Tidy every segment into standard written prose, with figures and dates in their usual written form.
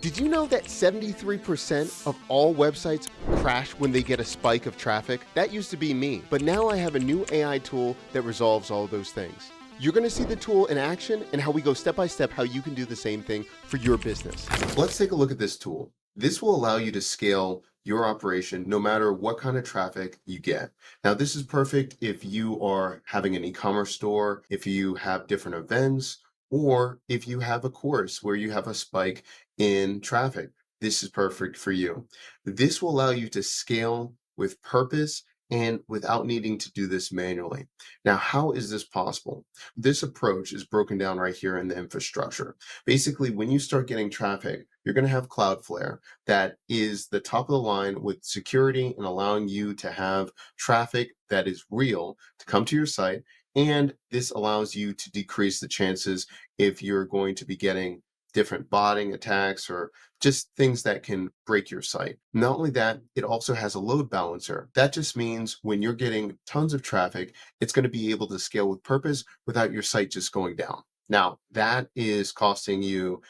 Did you know that 73% of all websites crash when they get a spike of traffic? That used to be me, but now I have a new AI tool that resolves all those things. You're going to see the tool in action and how we go step by step how you can do the same thing for your business. Let's take a look at this tool. This will allow you to scale your operation no matter what kind of traffic you get. Now, this is perfect if you are having an e-commerce store, if you have different events, or if you have a course where you have a spike in traffic. This is perfect for you. This will allow you to scale with purpose and without needing to do this manually. Now, how is this possible? This approach is broken down right here in the infrastructure. Basically, when you start getting traffic, you're going to have Cloudflare that is the top of the line with security and allowing you to have traffic that is real to come to your site. And this allows you to decrease the chances if you're going to be getting different botting attacks or just things that can break your site. Not only that, it also has a load balancer. That just means when you're getting tons of traffic, it's going to be able to scale with purpose without your site just going down. Now, that is costing you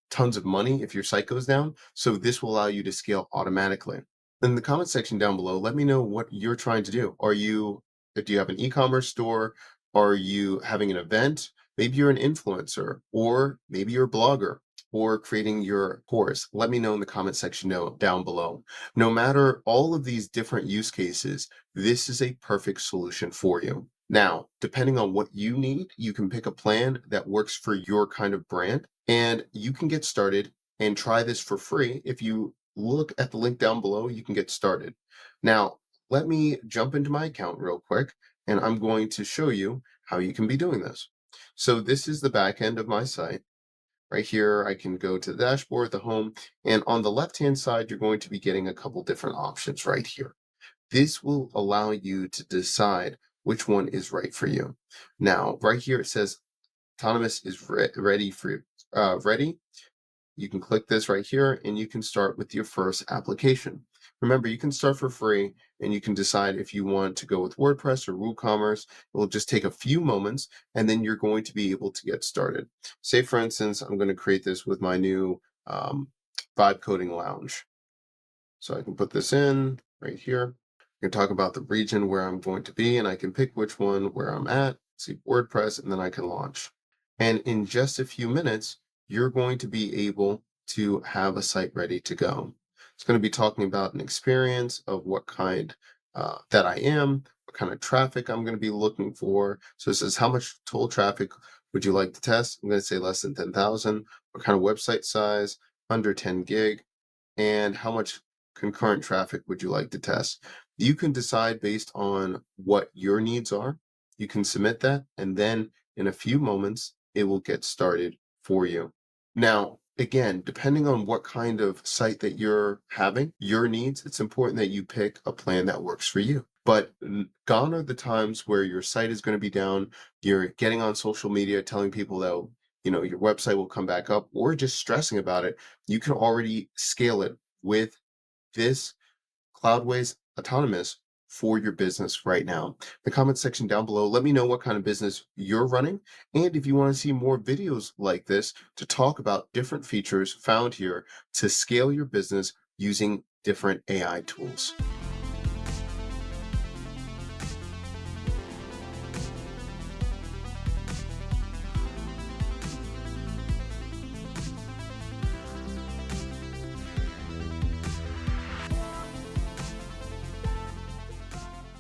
tons of money if your site goes down. So this will allow you to scale automatically. In the comment section down below, let me know what you're trying to do. Do you have an e-commerce store? Are you having an event? Maybe you're an influencer, or maybe you're a blogger, or creating your course. Let me know in the comment section down below. No matter all of these different use cases, this is a perfect solution for you. Now, depending on what you need, you can pick a plan that works for your kind of brand, and you can get started and try this for free. If you look at the link down below, you can get started. Now, let me jump into my account real quick, and I'm going to show you how you can be doing this. So this is the back end of my site. Right here, I can go to the dashboard, the home, and on the left-hand side, you're going to be getting a couple different options right here. This will allow you to decide which one is right for you. Now, right here, it says Autonomous is ready for ready. You can click this right here and you can start with your first application. Remember, you can start for free and you can decide if you want to go with WordPress or WooCommerce. It will just take a few moments and then you're going to be able to get started. Say, for instance, I'm going to create this with my new Vibe Coding Lounge. So I can put this in right here. I can talk about the region where I'm going to be and I can pick which one where I'm at, see WordPress, and then I can launch. And in just a few minutes, you're going to be able to have a site ready to go. It's going to be talking about an experience of what kind that I am, what kind of traffic I'm going to be looking for. So it says, how much total traffic would you like to test? I'm going to say less than 10,000. What kind of website size? Under 10 gig. And how much concurrent traffic would you like to test? You can decide based on what your needs are. You can submit that, and then in a few moments, it will get started for you. Now, again, depending on what kind of site that you're having, your needs, it's important that you pick a plan that works for you. But gone are the times where your site is going to be down, you're getting on social media telling people that your website will come back up, or just stressing about it. You can already scale it with this Cloudways Autonomous for your business right now. The comment section down below, let me know what kind of business you're running. And if you want to see more videos like this to talk about different features found here to scale your business using different AI tools.